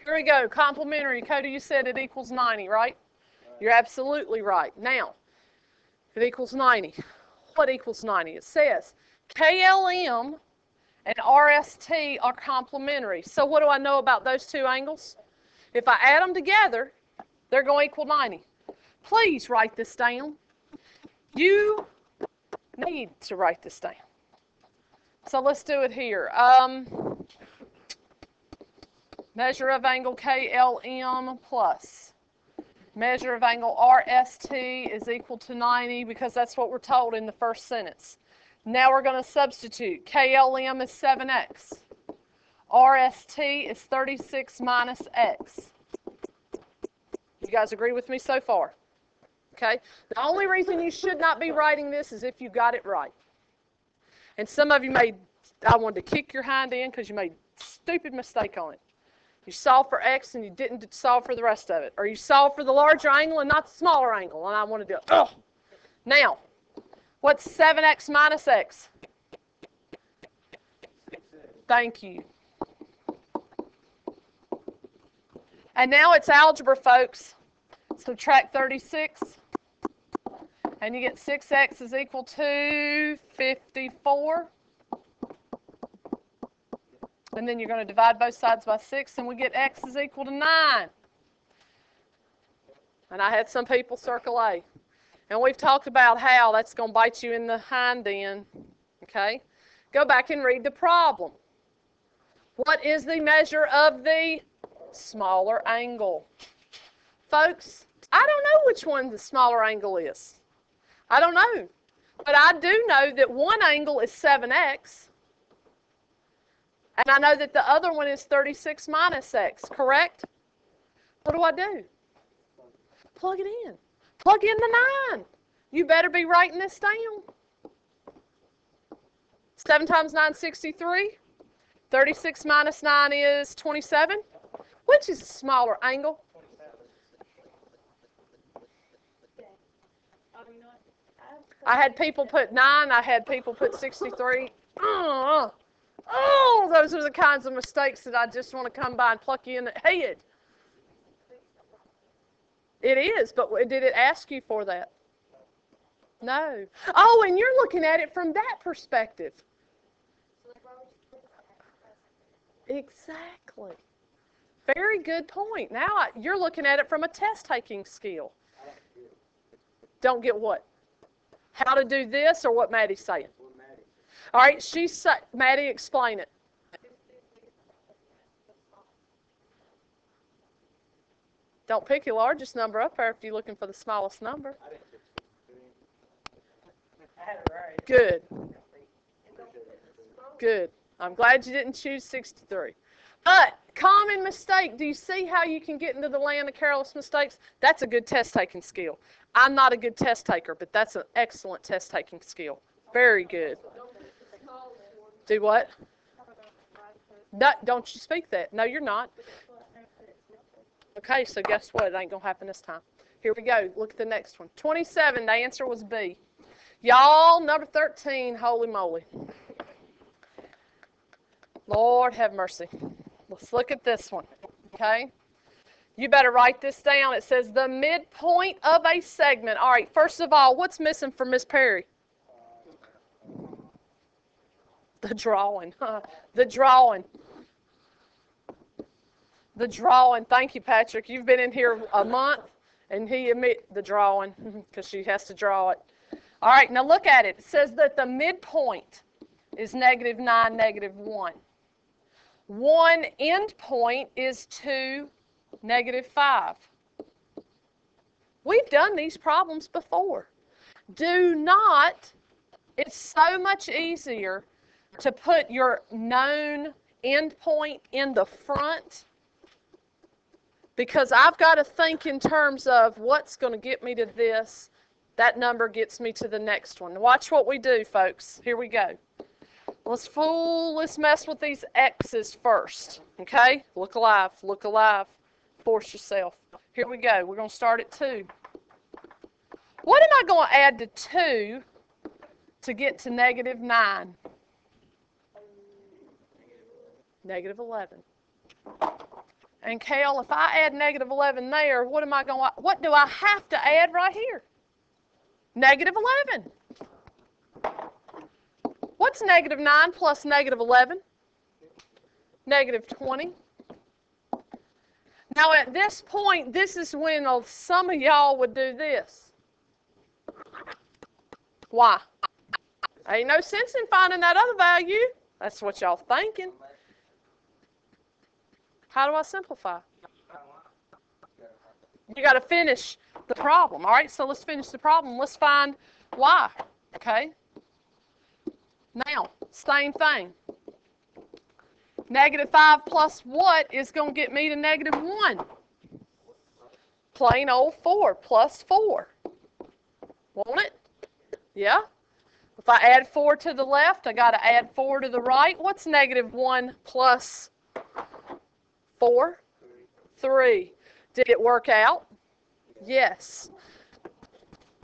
Here we go. Complementary. Cody, you said it equals 90, right? You're absolutely right. Now, it equals 90. What equals 90? It says KLM and RST are complementary. So what do I know about those two angles? If I add them together, they're going to equal 90. Please write this down. You need to write this down. So let's do it here. Measure of angle KLM plus measure of angle RST is equal to 90 because that's what we're told in the first sentence. Now we're going to substitute. KLM is 7x. RST is 36 minus x. You guys agree with me so far? Okay? The only reason you should not be writing this is if you got it right. And some of you I wanted to kick your hind end because you made a stupid mistake on it. You solved for x and you didn't solve for the rest of it. Or you solved for the larger angle and not the smaller angle. And I want to do it. Ugh. Now, what's 7x minus x? Thank you. And now it's algebra, folks. Subtract 36. And you get 6x is equal to 54. And then you're going to divide both sides by 6, and we get x is equal to 9. And I had some people circle A. And we've talked about how that's going to bite you in the hind end. Okay? Go back and read the problem. What is the measure of the smaller angle? Folks, I don't know which one the smaller angle is. I don't know. But I do know that one angle is 7x. And I know that the other one is 36 minus x, correct? What do? Plug it in. Plug in the 9. You better be writing this down. 7 times 9 is 63. 36 minus 9 is 27. Which is the smaller angle? I had people put 9. I had people put 63. Oh, those are the kinds of mistakes that I just want to come by and pluck you in the head. It is, but did it ask you for that? No. Oh, and you're looking at it from that perspective. Exactly. Very good point. Now you're looking at it from a test-taking skill. Don't get what? How to do this or what Maddie's saying? All right, Maddie, explain it. Don't pick your largest number up there if you're looking for the smallest number. Good. Good. I'm glad you didn't choose 63. But, common mistake. Do you see how you can get into the land of careless mistakes? That's a good test-taking skill. I'm not a good test taker, but that's an excellent test-taking skill. Very good. Do what? No, don't you speak that. No, you're not. Okay, so guess what? It ain't going to happen this time. Here we go. Look at the next one. 27, the answer was B. Y'all, number 13, holy moly. Lord have mercy. Let's look at this one, okay? You better write this down. It says the midpoint of a segment. All right, first of all, what's missing for Miss Perry? The drawing. The drawing. The drawing. Thank you, Patrick. You've been in here a month, and he admit the drawing because she has to draw it. All right, now look at it. It says that the midpoint is -9, -1. One end point is 2, -5. We've done these problems before. Do not, it's so much easier to put your known endpoint in the front because I've got to think in terms of what's going to get me to this. That number gets me to the next one. Watch what we do, folks. Here we go. Let's mess with these X's first, okay? Look alive, force yourself. Here we go. We're going to start at 2. What am I going to add to 2 to get to -9? -11. And Cal, if I add negative 11 there, what do I have to add right here? Negative 11. What's negative 9 plus negative 11? Negative 20. Now at this point, this is when some of y'all would do this. Why? Ain't no sense in finding that other value. That's what y'all thinking. How do I simplify? You got to finish the problem. All right, so let's finish the problem. Let's find y. Okay? Now, same thing. Negative 5 plus what is going to get me to negative 1? Plain old 4 plus 4. Won't it? Yeah? If I add 4 to the left, I got to add 4 to the right. What's negative 1 plus 4? 3. Did it work out? Yes.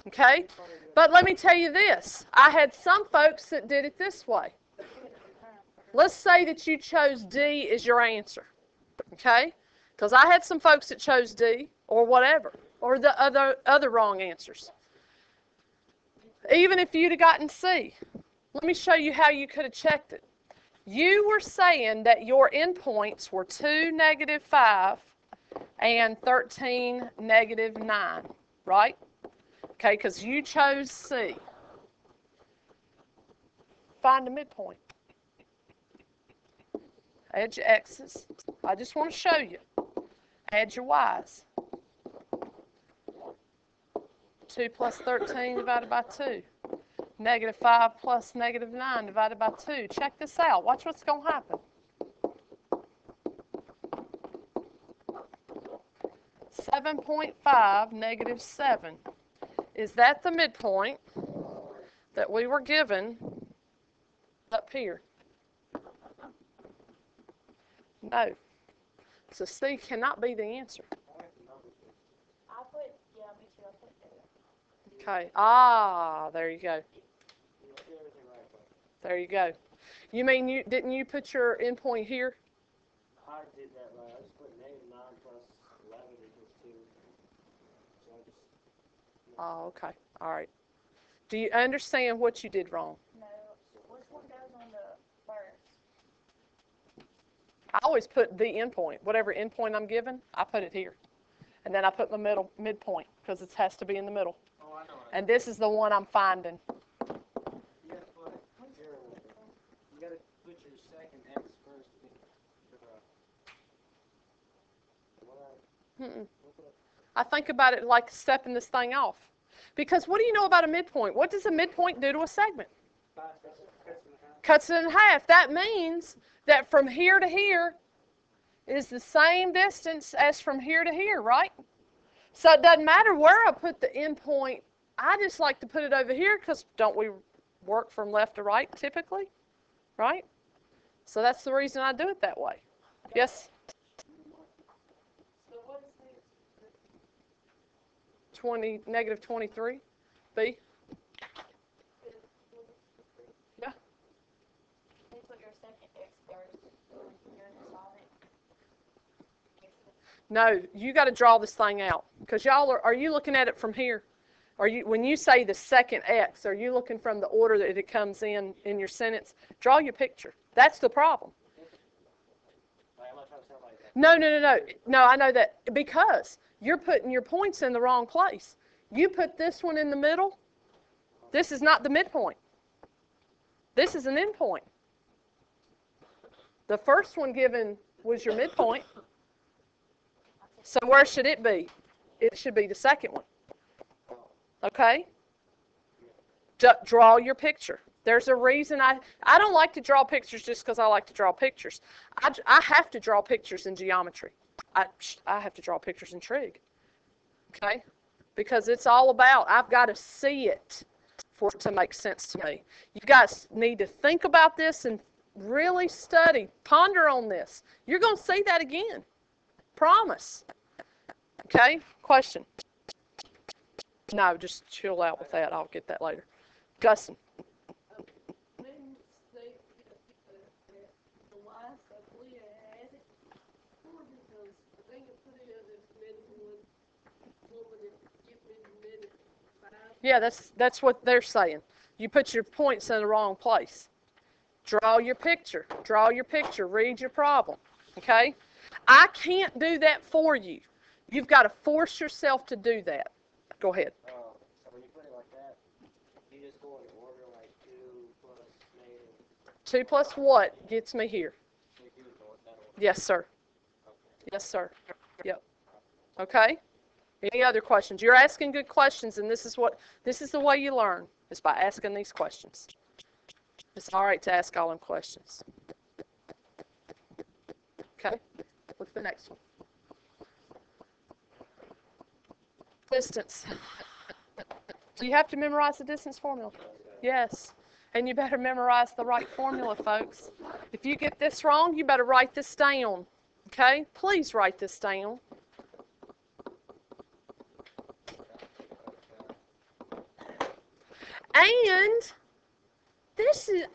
Okay? But let me tell you this. I had some folks that did it this way. Let's say that you chose D as your answer. Okay? Because I had some folks that chose D or whatever, or the other wrong answers. Even if you'd have gotten C. Let me show you how you could have checked it. You were saying that your endpoints were 2, negative 5, and 13, negative 9, right? Okay, because you chose C. Find a midpoint. Add your X's. I just want to show you. Add your Y's. 2 plus 13 divided by 2. Negative 5 plus negative 9 divided by 2. Check this out. Watch what's going to happen. 7.5, negative 7. Is that the midpoint that we were given up here? No. So C cannot be the answer. Okay. Ah, there you go. There you go. You mean didn't you put your endpoint here? I did that right. I just put negative 9 plus 11 equals 2. So I just... Oh, okay. All right. Do you understand what you did wrong? No. Which one goes on the first? I always put the endpoint. Whatever endpoint I'm given, I put it here. And then I put my midpoint because it has to be in the middle. Oh, I know. And this is the one I'm finding. You got to put your second X first. I think about it like stepping this thing off. Because what do you know about a midpoint? What does a midpoint do to a segment? Cuts it in half. That means that from here to here is the same distance as from here to here, right? So it doesn't matter where I put the endpoint. I just like to put it over here because don't we work from left to right typically? Right? So that's the reason I do it that way. Yes? So what is the Negative 23. B? Yeah. you put your second X first and you're going to solve it? No, you got to draw this thing out because y'all are you looking at it from here? When you say the second X, are you looking from the order that it comes in your sentence? Draw your picture. That's the problem. No, I know that because you're putting your points in the wrong place. You put this one in the middle. This is not the midpoint. This is an endpoint. The first one given was your midpoint. So where should it be? It should be the second one. Okay? Draw your picture. There's a reason I don't like to draw pictures just because I like to draw pictures. I have to draw pictures in geometry. I have to draw pictures in trig. Okay? Because it's all about, I've got to see it for it to make sense to me. You guys need to think about this and really study, ponder on this. You're going to see that again. Promise. Okay? Question? No, just chill out with that. I'll get that later. Gusson. Yeah, that's what they're saying. You put your points in the wrong place. Draw your picture. Draw your picture. Read your problem. Okay? I can't do that for you. You've got to force yourself to do that. Go ahead. So when you put it like that, you just go in order like 2 plus negative. 2 plus what gets me here? Yes, sir. Yes, sir. Yep. Okay? Any other questions? You're asking good questions, and this is the way you learn, is by asking these questions. It's all right to ask all them questions. Okay? Look at the next one. Distance. Do you have to memorize the distance formula? Yes. And you better memorize the right formula, folks. If you get this wrong, you better write this down. Okay? Please write this down. And this is,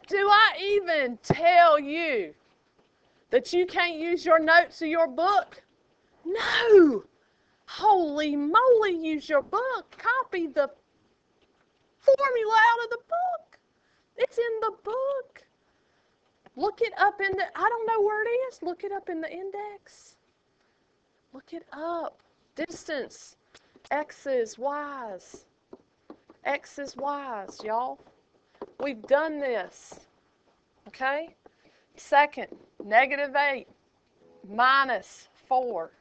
do I even tell you that you can't use your notes or your book? No. Holy moly, use your book. Copy the formula out of the book. It's in the book. Look it up in the, I don't know where it is. Look it up in the index. Look it up. Distance. X's, Y's. X's, Y's, y'all. We've done this. Okay? Second, -8 minus 4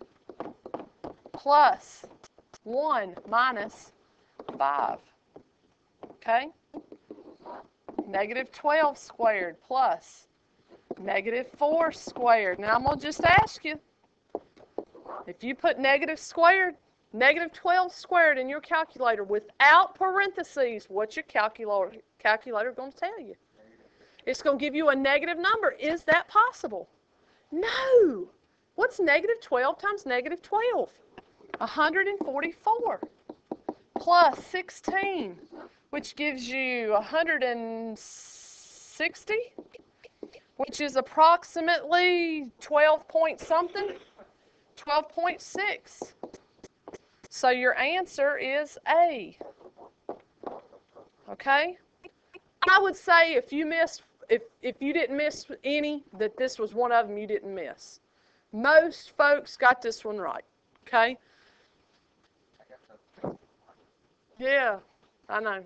plus 1 minus 5. Okay? -12 squared plus -4 squared. Now I'm going to just ask you, if you put -12 squared in your calculator without parentheses, what's your calculator going to tell you? It's going to give you a negative number. Is that possible? No. What's -12 times -12? 144 plus 16, which gives you 160, which is approximately 12 point something, 12.6. So your answer is A. Okay? I would say if you didn't miss any, that this was one of them you didn't miss. Most folks got this one right. Okay? Yeah, I know.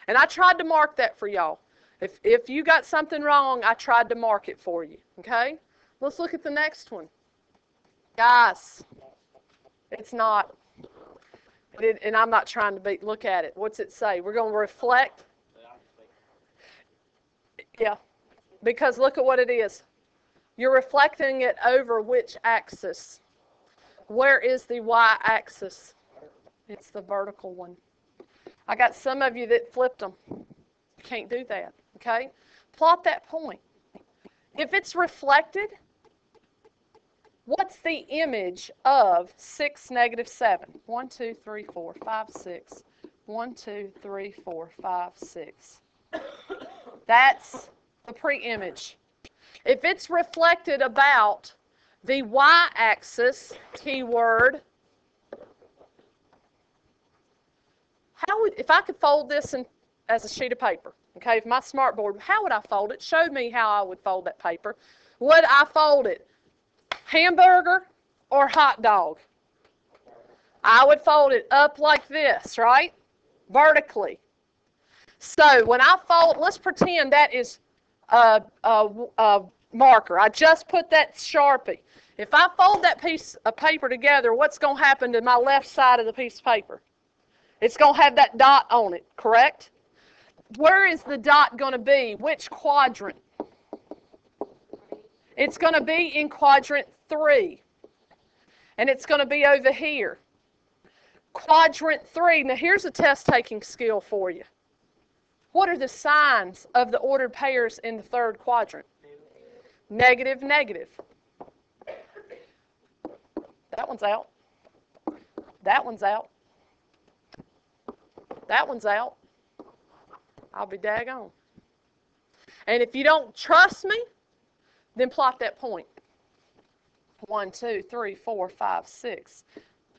And I tried to mark that for y'all. If you got something wrong, I tried to mark it for you. Okay? Let's look at the next one. Guys, it's not. And I'm not trying to look at it. What's it say? We're going to reflect. Yeah, because look at what it is. You're reflecting it over which axis? Where is the y-axis? It's the vertical one. I got some of you that flipped them. You can't do that, okay? Plot that point. If it's reflected, what's the image of 6, -7? 1, 2, 3, 4, 5, 6. 1, 2, 3, 4, 5, 6. That's the pre-image. If it's reflected about the y-axis, keyword, if I could fold this as a sheet of paper, okay, if my smartboard, how would I fold it? Show me how I would fold that paper. Would I fold it hamburger or hot dog? I would fold it up like this, right? Vertically. So when I fold, let's pretend that is a marker. I just put that Sharpie. If I fold that piece of paper together, what's going to happen to my left side of the piece of paper? It's going to have that dot on it, correct? Where is the dot going to be? Which quadrant? It's going to be in quadrant 3. And it's going to be over here. Quadrant 3. Now here's a test-taking skill for you. What are the signs of the ordered pairs in the third quadrant? Negative, negative. That one's out. That one's out. That one's out. I'll be daggone. And if you don't trust me, Then plot that point. 1, 2, 3, 4, 5, 6.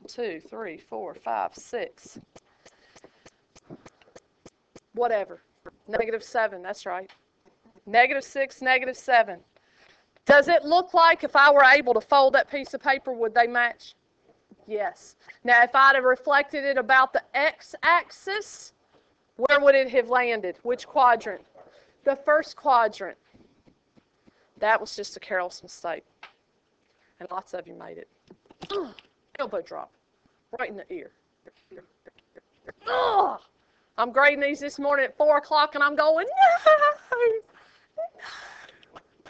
2, 3, 4, 5, 6. Whatever. -7, that's right. -6, -7. Does it look like if I were able to fold that piece of paper, would they match? Yes. Now, if I'd have reflected it about the x-axis, where would it have landed? Which quadrant? The first quadrant. That was just a careless mistake. And lots of you made it. Elbow drop. Right in the ear. Ugh! I'm grading these this morning at 4 o'clock, and I'm going, no!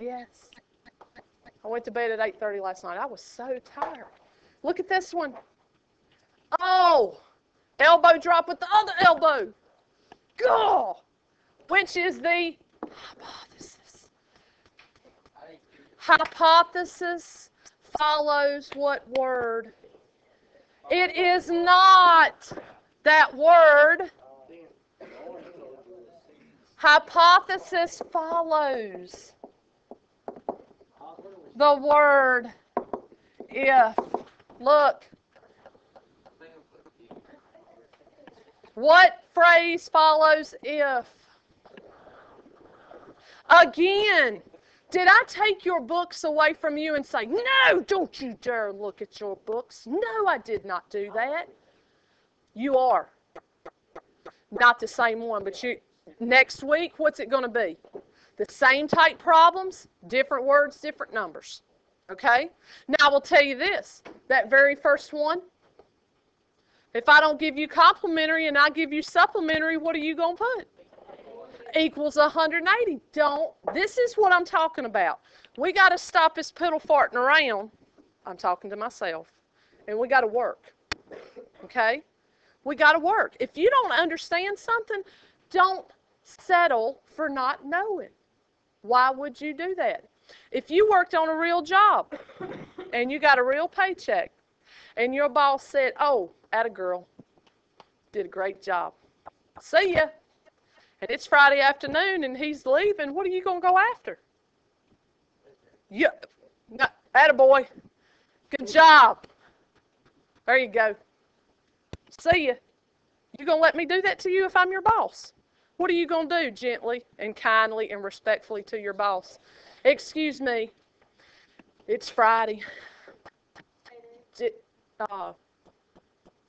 Yes. I went to bed at 8:30 last night. I was so tired. Look at this one. Oh! Elbow drop with the other elbow. Go! Which is the hypothesis. Hypothesis follows what word? It is not that word. Hypothesis follows the word if. Look. What phrase follows if? Again, did I take your books away from you and say, no, don't you dare look at your books? No, I did not do that. You are. Not the same one, but next week, what's it going to be? The same type problems, different words, different numbers. Okay? Now, I will tell you this. That very first one, if I don't give you complimentary and I give you supplementary, what are you going to put? Equals 180. This is what I'm talking about. We got to stop this piddle farting around. I'm talking to myself. And we got to work. Okay? We got to work. If you don't understand something, don't settle for not knowing. Why would you do that? If you worked on a real job and you got a real paycheck and your boss said, oh, atta girl, did a great job. See ya. And it's Friday afternoon and he's leaving, what are you going to go after? Yeah, attaboy. Good job. There you go. See ya. You going to let me do that to you if I'm your boss? What are you going to do gently and kindly and respectfully to your boss? Excuse me. It's Friday. You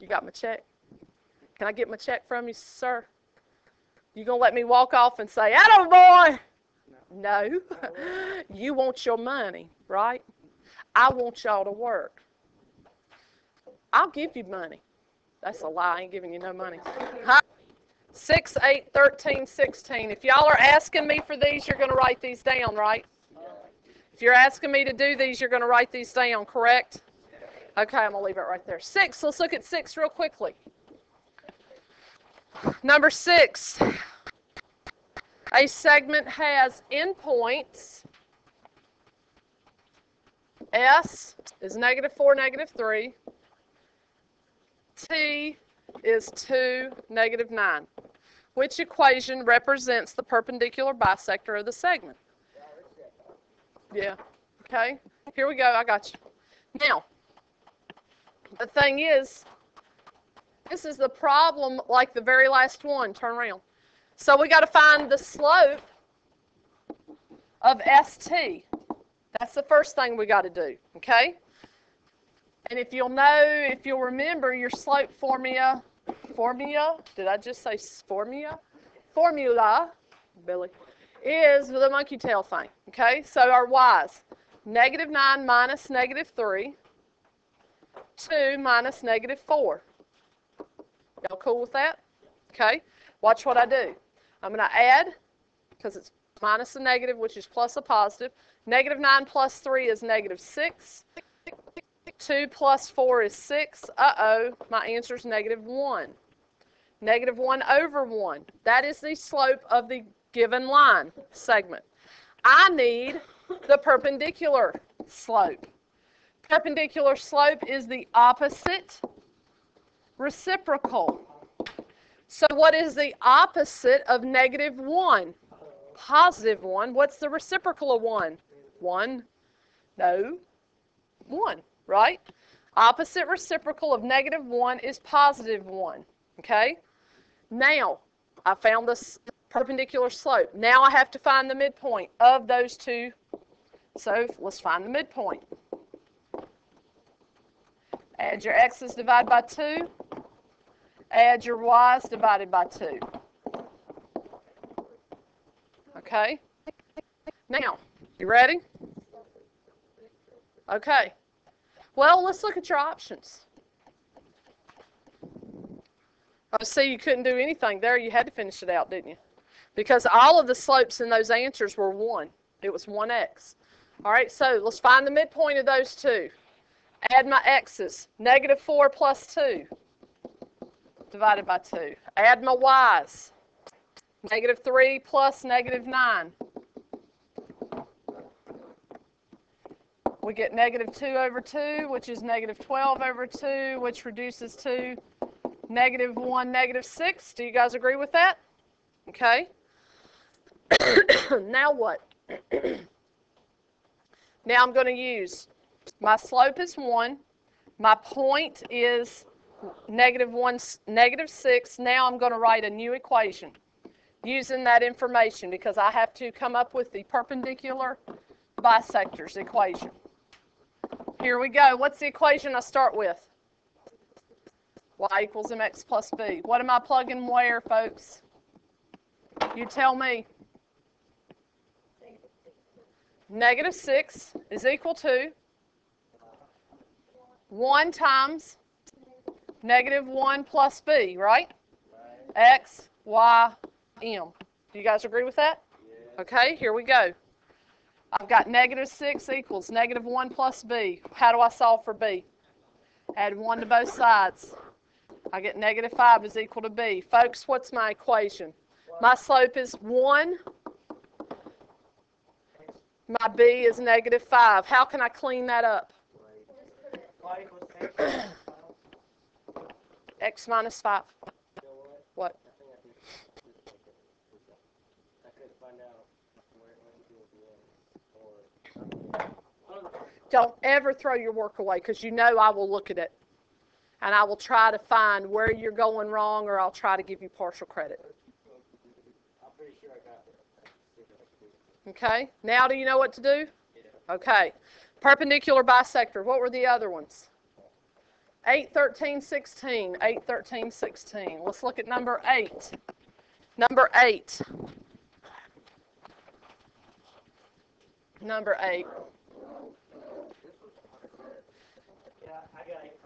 got my check? Can I get my check from you, sir? You going to let me walk off and say, attaboy? No. You want your money, right? I want y'all to work. I'll give you money. That's a lie. I ain't giving you no money. 6, 8, 13, 16. If y'all are asking me for these, you're going to write these down, right? If you're asking me to do these, you're going to write these down, correct? Okay, I'm going to leave it right there. 6, let's look at 6 real quickly. Number 6, a segment has endpoints. S is -4, -3. T is 2, -9. Which equation represents the perpendicular bisector of the segment? Yeah. Okay. Here we go. I got you. Now, the thing is, this is the problem like the very last one. Turn around. So we got to find the slope of ST. That's the first thing we got to do. Okay? And if you'll remember your slope formula, did I just say formula? Formula, Billy, is the monkey tail thing. Okay, so our y's, -9 minus -3, 2 minus -4. Y'all cool with that? Okay, watch what I do. I'm going to add, because it's minus a negative, which is plus a positive. -9 plus 3 is -6. 2 plus 4 is 6. Uh-oh, my answer is -1. -1 over 1. That is the slope of the given line segment. I need the perpendicular slope. Perpendicular slope is the opposite reciprocal. So what is the opposite of -1? +1. What's the reciprocal of 1? 1? No. 1, right? Opposite reciprocal of -1 is +1, okay? Now, I found this perpendicular slope. Now I have to find the midpoint of those two. So let's find the midpoint. Add your x's divided by 2. Add your y's divided by 2. Okay? Now, you ready? Okay. Well, let's look at your options. Oh, see, you couldn't do anything there. You had to finish it out, didn't you? Because all of the slopes in those answers were 1. It was 1x. All right, so let's find the midpoint of those two. Add my x's. -4 plus 2 divided by 2. Add my y's. -3 plus -9. We get -2 over 2, which is -12 over 2, which reduces to -1, -6. Do you guys agree with that? Okay. Now what? Now I'm going to use my slope is 1. My point is -1, -6. Now I'm going to write a new equation using that information because I have to come up with the perpendicular bisectors equation. Here we go. What's the equation I start with? Y equals mx plus b. What am I plugging where, folks? You tell me. -6 is equal to 1 times -1 plus b, right? X, y, m. Do you guys agree with that? Yeah. Okay, here we go. I've got -6 equals -1 plus b. How do I solve for b? Add 1 to both sides. I get -5 is equal to b. Folks, what's my equation? My slope is 1. My b is -5. How can I clean that up? Y equals x. X minus 5. You know What? I could find out where it went to at the end. Don't ever throw your work away because you know I will look at it. And I will try to find where you're going wrong or I'll try to give you partial credit. I'm pretty sure I got it. Okay, now do you know what to do? Okay, perpendicular bisector, what were the other ones? 8, 13, 16, 8, 13, 16. Let's look at number 8. Number 8. Number 8. Yeah, I got it.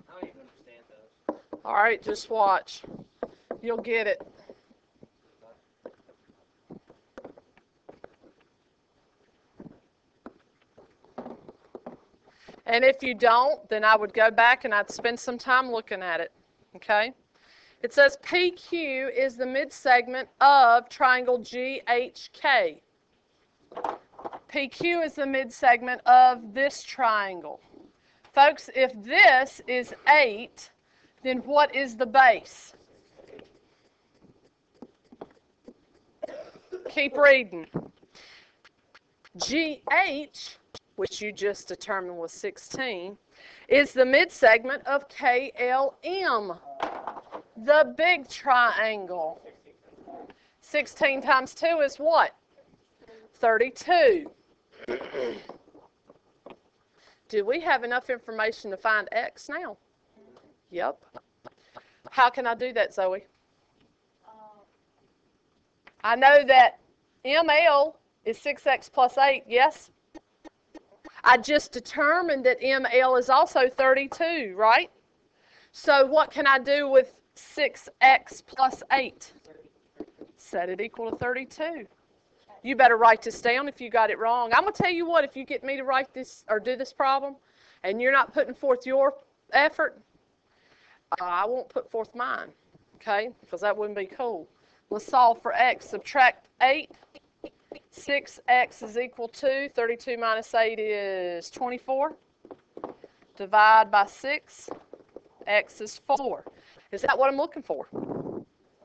I don't even understand those. All right, just watch. You'll get it. And if you don't, then I would go back and I'd spend some time looking at it, okay? It says PQ is the midsegment of triangle GHK. PQ is the midsegment of this triangle. Folks, if this is 8, then what is the base? Keep reading. GH, which you just determined was 16, is the midsegment of KLM, the big triangle. 16 times 2 is what? 32. Do we have enough information to find X now? Yep. How can I do that, Zoe? I know that ML is 6X plus 8, yes? I just determined that ML is also 32, right? So what can I do with 6X plus 8? Set it equal to 32. You better write this down if you got it wrong. I'm going to tell you what, if you get me to write this or do this problem and you're not putting forth your effort, I won't put forth mine, okay? Because that wouldn't be cool. Let's solve for X. Subtract 8. 6X is equal to 32 minus 8 is 24. Divide by 6. X is 4. Is that what I'm looking for?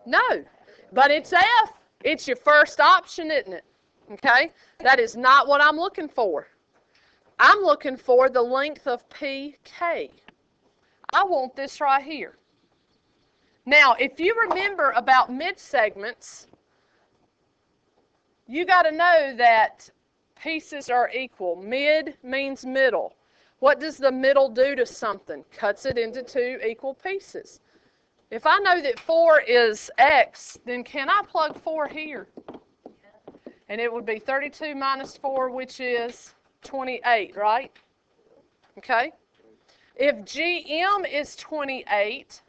No. But it's F. It's your first option, isn't it? Okay? That is not what I'm looking for. I'm looking for the length of PK. I want this right here. Now, if you remember about mid-segments, you got to know that pieces are equal. Mid means middle. What does the middle do to something? Cuts it into two equal pieces. If I know that 4 is x, then can I plug 4 here? And it would be 32 minus 4, which is 28, right? Okay? If GM is 28,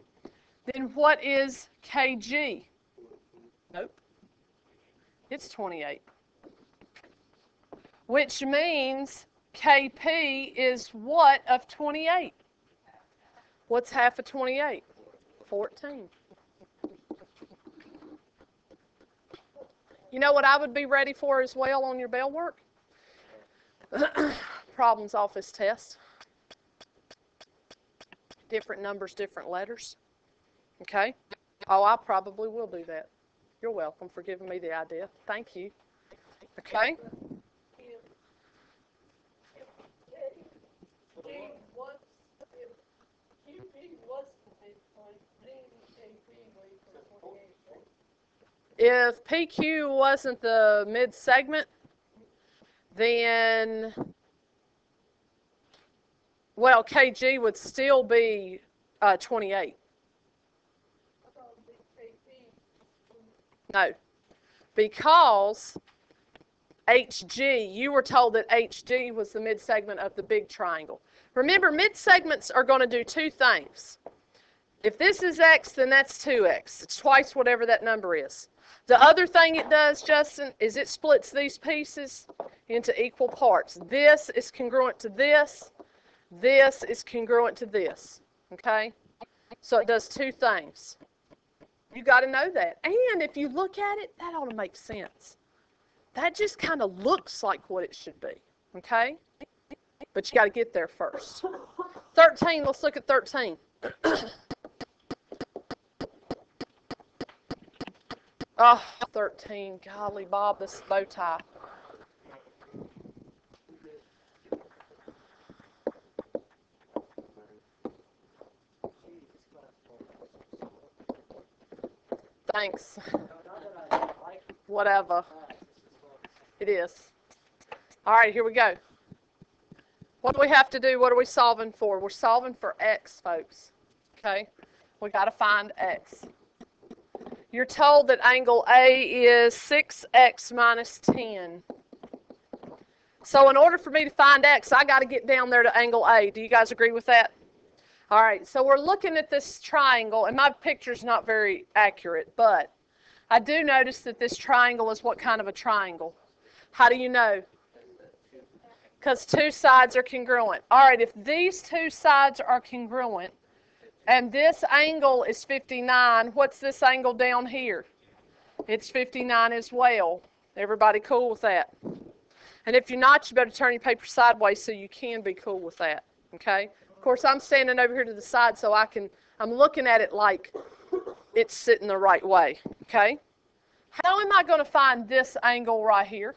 then what is KG? Nope. It's 28. Which means KP is what of 28? What's half of 28? 14. You know what I would be ready for as well on your bell work? Problems office test. Different numbers, different letters. Okay? Oh, I probably will do that. You're welcome for giving me the idea. Thank you. Okay? If PQ wasn't the mid-segment, then, well, KG would still be 28. No, because HG, you were told that HG was the mid-segment of the big triangle. Remember, mid-segments are going to do two things. If this is X, then that's 2X. It's twice whatever that number is. The other thing it does, Justin, is it splits these pieces into equal parts. This is congruent to this. This is congruent to this. Okay? So it does two things. You got to know that. And if you look at it, that ought to make sense. That just kind of looks like what it should be. Okay? But you got to get there first. 13, let's look at 13. Oh, 13. Golly, Bob, this bow tie. Thanks. Whatever. It is. All right, here we go. What do we have to do? What are we solving for? We're solving for x, folks. Okay? We got to find x. You're told that angle A is 6x minus 10. So in order for me to find x, I got to get down there to angle A. Do you guys agree with that? All right, so we're looking at this triangle, and my picture's not very accurate, but I do notice that this triangle is what kind of a triangle? How do you know? Because two sides are congruent. All right, if these two sides are congruent, and this angle is 59, what's this angle down here? It's 59 as well. Everybody cool with that? And if you're not, you better turn your paper sideways so you can be cool with that, okay? Of course, I'm standing over here to the side so I'm looking at it like it's sitting the right way, okay? How am I going to find this angle right here?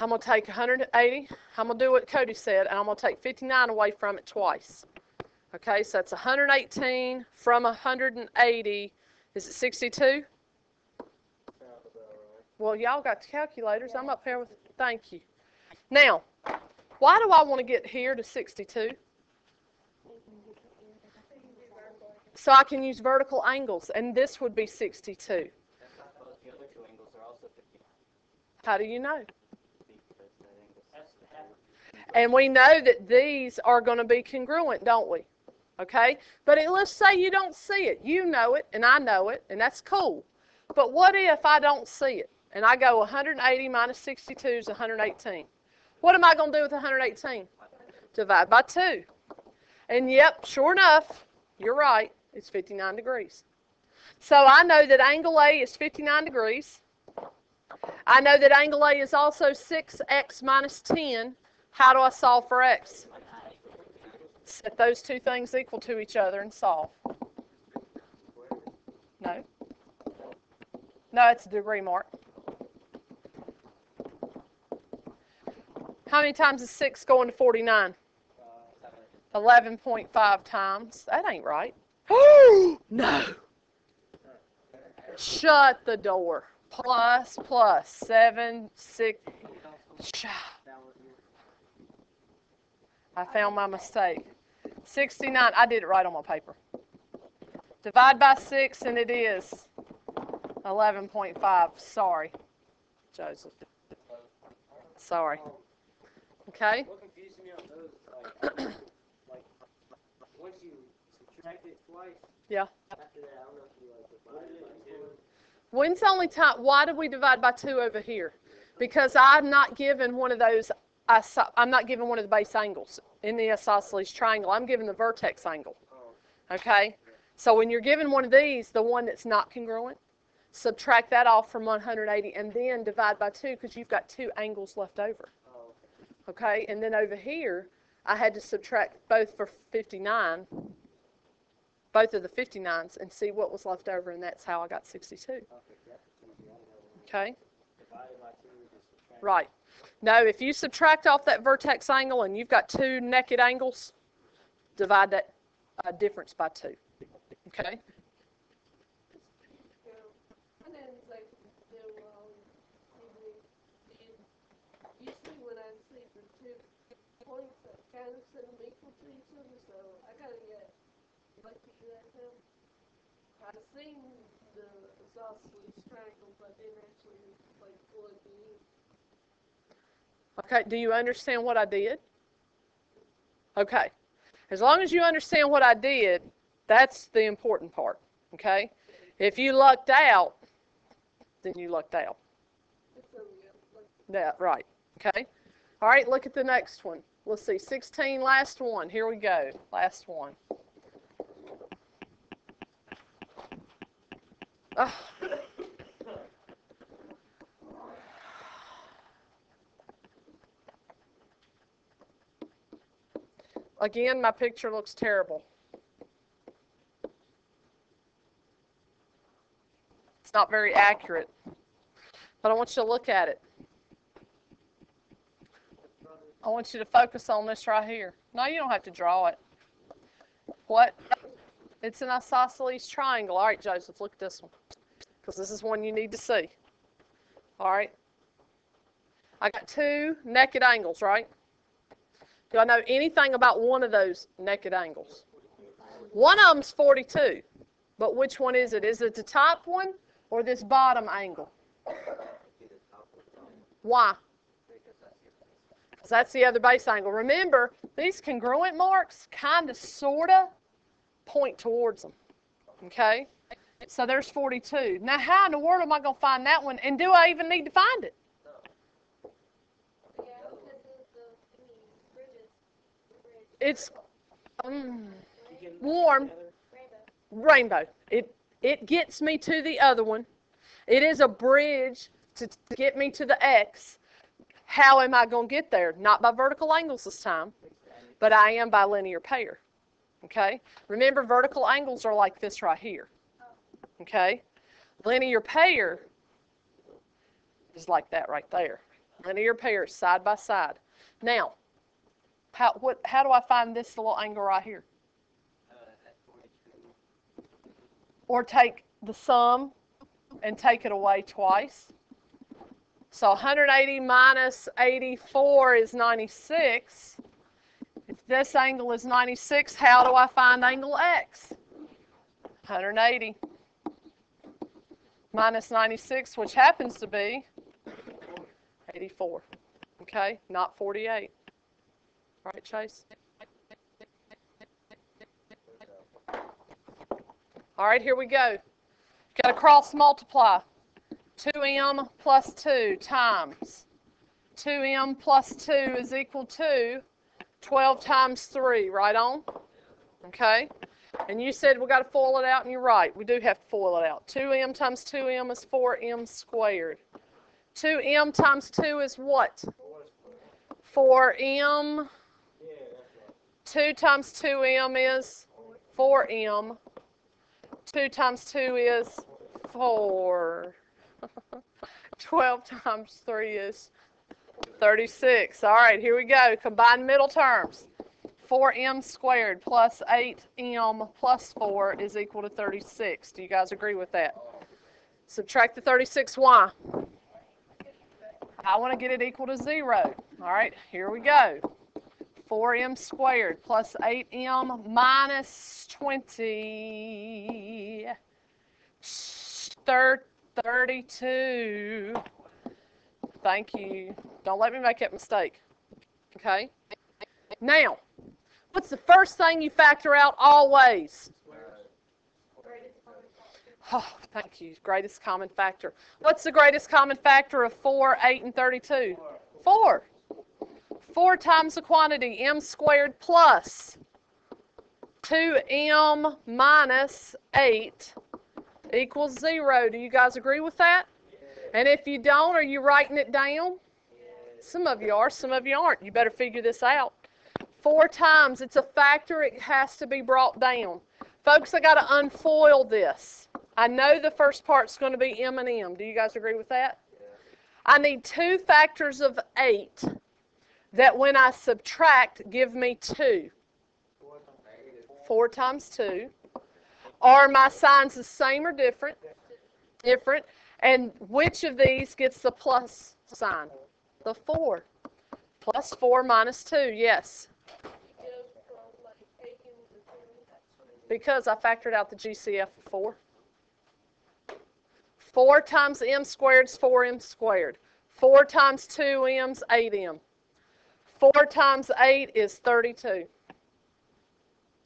I'm going to take 180. I'm going to do what Cody said, and I'm going to take 59 away from it twice. Okay, so that's 118 from 180. Is it 62? Well, y'all got calculators. I'm up here with, thank you. Now, why do I want to get here to 62? So I can use vertical angles, and this would be 62. How do you know? And we know that these are going to be congruent, don't we? Okay? But let's say you don't see it. You know it, and I know it, and that's cool. But what if I don't see it? And I go 180 minus 62 is 118. What am I going to do with 118? Divide by 2. And yep, sure enough, you're right. It's 59 degrees. So I know that angle A is 59 degrees. I know that angle A is also 6x minus 10. How do I solve for x? Set those two things equal to each other and solve. No, it's a degree mark. How many times is 6 going to 49? 11.5 times. That ain't right. Oh, no. Shut the door. Plus, 7, 6. I found my mistake. 69. I did it right on my paper. Divide by 6, and it is 11.5. Sorry, Joseph. Sorry. Okay? What confuses me on those, like, once you subtract it twice, Yeah. after that, I don't know if you, divide it by 2. When's the only time? Why did we divide by 2 over here? Because I'm not given one of those. I'm not given one of the base angles in the isosceles triangle. I'm given the vertex angle. Okay? So when you're given one of these, the one that's not congruent, subtract that off from 180 and then divide by 2 because you've got 2 angles left over. Okay? And then over here, I had to subtract both for 59, both of the 59s, and see what was left over, and that's how I got 62. Okay? Right. Now, if you subtract off that vertex angle and you've got 2 naked angles, divide that difference by 2. Okay? Usually when I see the 2 points that kind of set them equal to each other, so I gotta get lucky to that now. I've seen the isosceles triangle, but didn't actually like plug it in. Okay, do you understand what I did? Okay. As long as you understand what I did, that's the important part. Okay? If you lucked out, then you lucked out. Yeah, right. Okay? All right, look at the next one. Let's see, 16, last one. Here we go. Last one. Oh. Again, my picture looks terrible. It's not very accurate. But I want you to look at it. I want you to focus on this right here. No, you don't have to draw it. What? It's an isosceles triangle. All right, Joseph, look at this one. Because this is one you need to see. All right. I got 2 naked angles, right? Do I know anything about one of those naked angles? One of them's 42. But which one is it? Is it the top one or this bottom angle? Why? Because that's the other base angle. Remember, these congruent marks kind of, sort of point towards them. Okay? So there's 42. Now, how in the world am I going to find that one? And do I even need to find it? It's warm. Rainbow. It gets me to the other one. It is a bridge to get me to the X. How am I going to get there? Not by vertical angles this time, but I am by linear pair. Okay? Remember, vertical angles are like this right here. Okay? Linear pair is like that right there. Linear pair is side by side. Now, how do I find this little angle right here? Or take the sum and take it away twice. So 180 minus 84 is 96. If this angle is 96, how do I find angle X? 180 minus 96, which happens to be 84. Okay, not 48. Right, Chase? All right, here we go. Got to cross multiply. 2m plus 2 times 2m plus 2 is equal to 12 times 3, right on? Okay? And you said we got to FOIL it out, and you're right. We do have to FOIL it out. 2m times 2m is 4m squared. 2m times 2 is what? 4m. 2 times 2m is 4m. 2 times 2 is 4. 12 times 3 is 36. All right, here we go. Combine middle terms. 4m squared plus 8m plus 4 is equal to 36. Do you guys agree with that? Subtract the 36, why? I want to get it equal to 0. All right, here we go. 4m squared plus 8m minus 20. 32. Thank you. Don't let me make that mistake. Okay? Now, what's the first thing you factor out always? Oh, thank you. Greatest common factor. What's the greatest common factor of 4, 8, and 32? 4. 4 times the quantity, m squared plus 2m minus 8 equals 0. Do you guys agree with that? And if you don't, are you writing it down? Some of you are, some of you aren't. You better figure this out. 4 times, it's a factor, it has to be brought down. Folks, I got to unfoil this. I know the first part's going to be m and m. Do you guys agree with that? I need 2 factors of 8 that when I subtract give me 2. 4 times 2. Are my signs the same or different? Different. And which of these gets the plus sign? The 4. Plus 4 minus 2, yes. Because I factored out the GCF of 4. 4 times m squared is 4m squared. 4 times 2m is 8m. 4 times 8 is 32.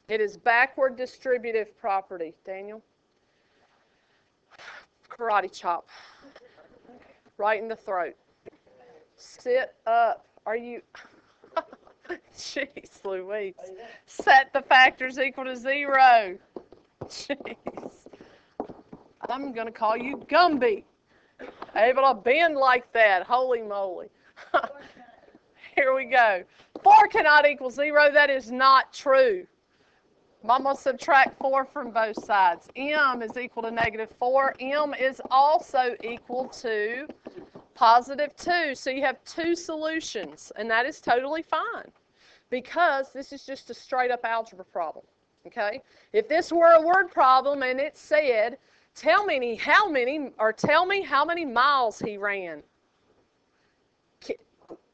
It is backward distributive property, Daniel. Karate chop. Right in the throat. Sit up. Are you... Jeez Louise. Set the factors equal to 0. Jeez. I'm going to call you Gumby. Able to bend like that. Holy moly. Here we go. 4 cannot equal 0. That is not true. I'm going to subtract 4 from both sides. M is equal to negative 4. M is also equal to positive 2. So you have 2 solutions, and that is totally fine because this is just a straight up algebra problem. Okay? If this were a word problem and it said, tell me how many miles he ran,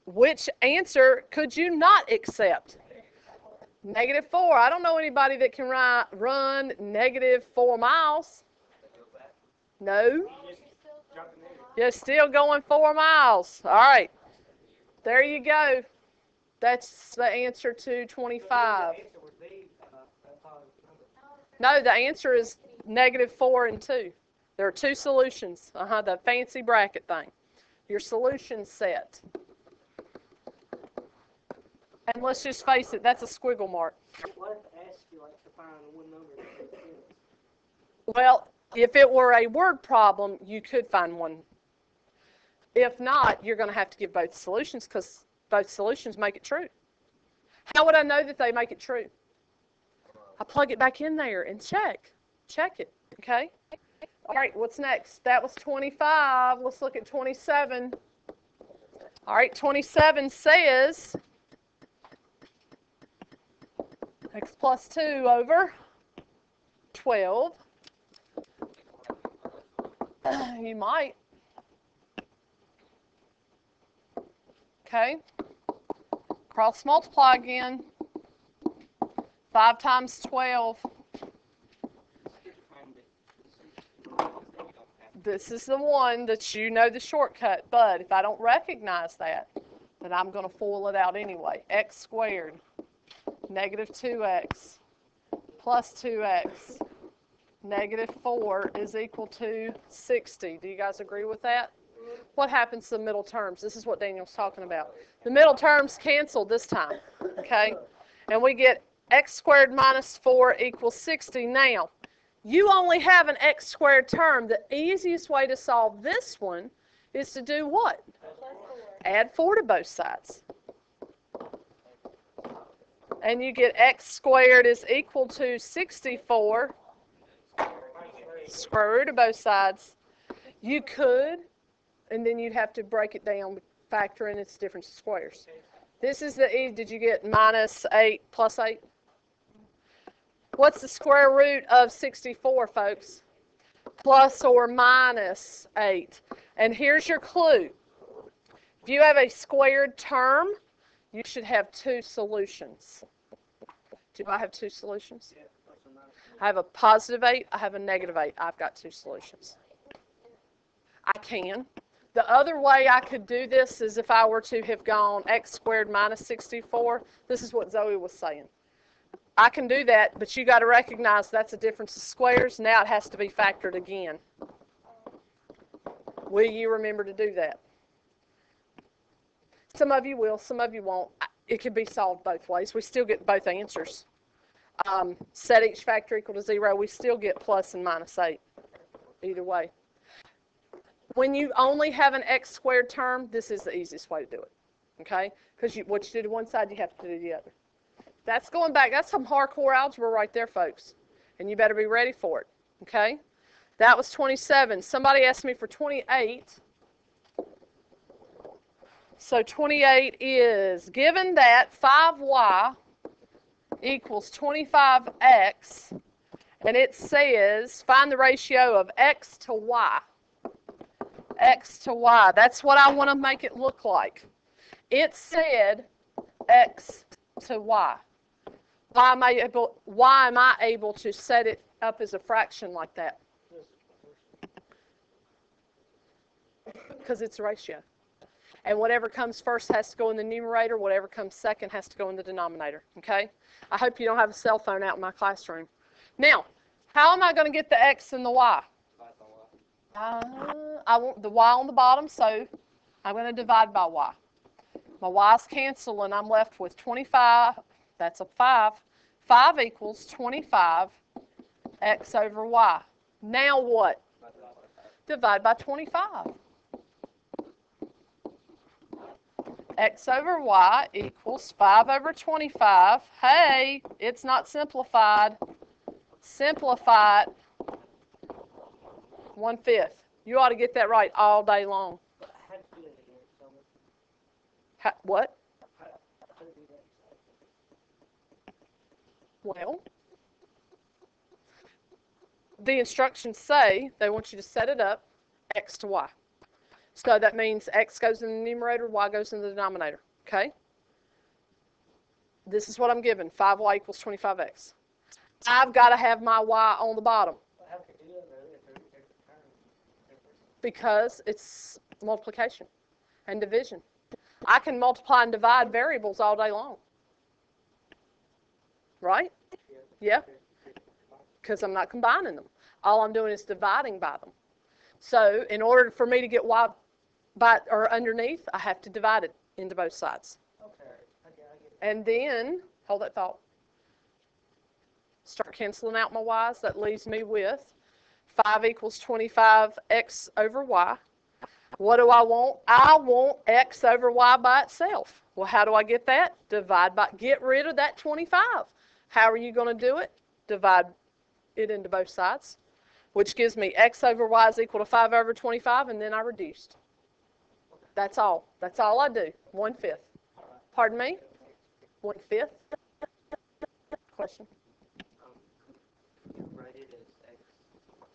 which answer could you not accept? Negative 4. I don't know anybody that can run negative 4 miles. No. You're still going 4 miles. All right. There you go. That's the answer to 25. No, the answer is negative 4 and 2. There are 2 solutions. The fancy bracket thing. Your solution set. And let's just face it, that's a squiggle mark. What if I ask you to find one number that makes sense? Well, if it were a word problem, you could find one. If not, you're going to have to give both solutions because both solutions make it true. How would I know that they make it true? I plug it back in there and check. Check it, okay? All right, what's next? That was 25. Let's look at 27. All right, 27 says x plus 2 over 12. You might. Okay. Cross multiply again. 5 times 12. This is the one that you know the shortcut, but if I don't recognize that, then I'm going to FOIL it out anyway. X squared negative 2x plus 2x negative 4 is equal to 60. Do you guys agree with that? What happens to the middle terms? This is what Daniel's talking about. The middle terms cancel this time, okay? And we get x squared minus 4 equals 60. Now, you only have an x squared term. The easiest way to solve this one is to do what? Add 4 to both sides. And you get x squared is equal to 64 square root of both sides. You could, and then you'd have to break it down, factor in its different squares. This is the did you get minus 8 plus 8? What's the square root of 64, folks? Plus or minus 8. And here's your clue. If you have a squared term, you should have 2 solutions. Do I have 2 solutions? Yeah, plus or minus. I have a positive 8, I have a negative 8. I've got 2 solutions. I can. The other way I could do this is if I were to have gone x squared minus 64. This is what Zoe was saying. I can do that, but you got to recognize that's a difference of squares. Now it has to be factored again. Will you remember to do that? Some of you will, some of you won't. It could be solved both ways. We still get both answers. Set each factor equal to 0. We still get plus and minus 8. Either way. When you only have an x squared term, this is the easiest way to do it. Okay? Because what you do to one side, you have to do the other. That's going back. That's some hardcore algebra right there, folks. And you better be ready for it. Okay? That was 27. Somebody asked me for 28. So 28 is, given that 5y equals 25x, and it says find the ratio of x to y. X to y. That's what I want to make it look like. It said x to y. Why am I able to set it up as a fraction like that? Because it's a ratio. And whatever comes first has to go in the numerator. Whatever comes second has to go in the denominator. Okay? I hope you don't have a cell phone out in my classroom. Now, how am I going to get the x and the y? I want the y on the bottom, so I'm going to divide by y. My y's cancel, and I'm left with 25. That's a 5. 5 equals 25 x over y. Now what? Divide by 25. X over y equals 5 over 25. Hey, it's not simplified. Simplify it. 1/5. You ought to get that right all day long. How to do that again? Tell me. What? How to do that? Well, the instructions say they want you to set it up x to y. So that means x goes in the numerator, y goes in the denominator. Okay? This is what I'm given. 5y equals 25x. I've got to have my y on the bottom. How could you do that really if they're different terms? Because it's multiplication and division. I can multiply and divide variables all day long. Right? Yeah? Because I'm not combining them. All I'm doing is dividing by them. So in order for me to get y underneath, I have to divide it into both sides. Okay. I get it. And then, hold that thought. Start canceling out my y's. That leaves me with 5 equals 25x over y. What do I want? I want x over y by itself. Well, how do I get that? Divide by, get rid of that 25. How are you going to do it? Divide it into both sides, which gives me x over y is equal to 5 over 25, and then I reduced. That's all. That's all I do. 1/5. Pardon me? 1/5? Question? Write it as x was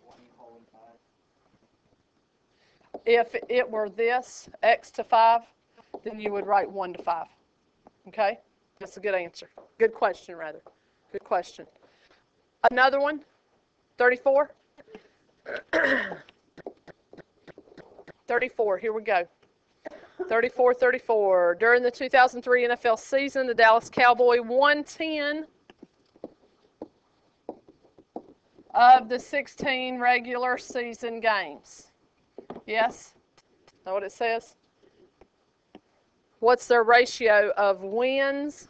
1 colon 5. If it were this, x to 5, then you would write 1 to 5. Okay? That's a good answer. Good question, rather. Good question. Another one? 34? 34, here we go. 34. During the 2003 NFL season, the Dallas Cowboys won 10 of the 16 regular season games. Yes? Is that what it says? What's their ratio of wins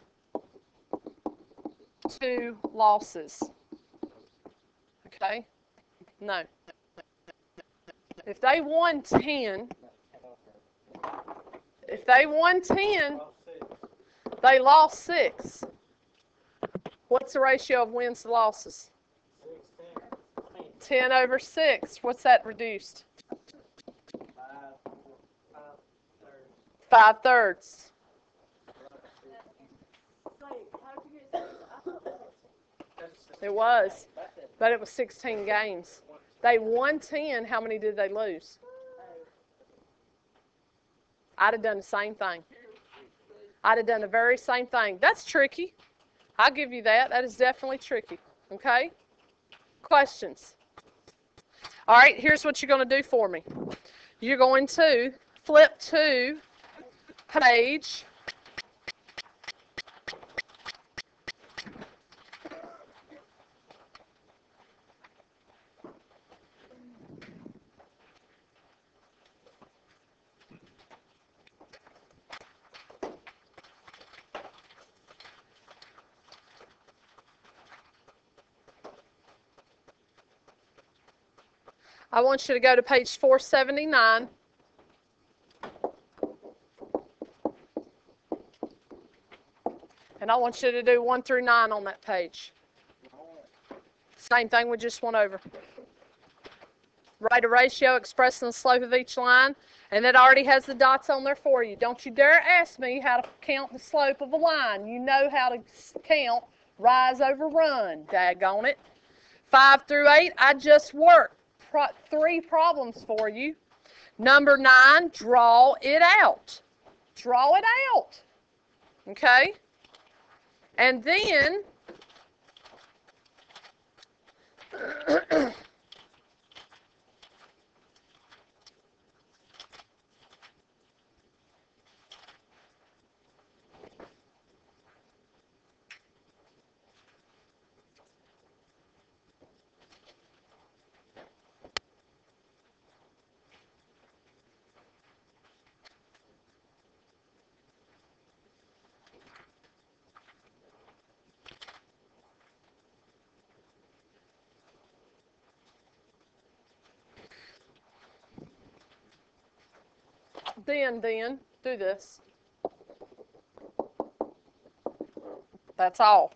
to losses? Okay? No. If they won 10, they lost 6. What's the ratio of wins to losses? 16. 10 over 6. What's that reduced? 5 thirds. It was, but it was 16 games. They won 10. How many did they lose? I'd have done the same thing. I'd have done the very same thing. That's tricky. I'll give you that. That is definitely tricky. Okay? Questions? All right, here's what you're going to do for me. You're going to flip to page 479. And I want you to do 1 through 9 on that page. Same thing we just went over. Write a ratio expressing the slope of each line, and it already has the dots on there for you. Don't you dare ask me how to count the slope of a line. You know how to count rise over run, daggone it. 5 through 8, I just worked 3 problems for you. Number 9, draw it out. Draw it out. Okay? And then do this. That's all.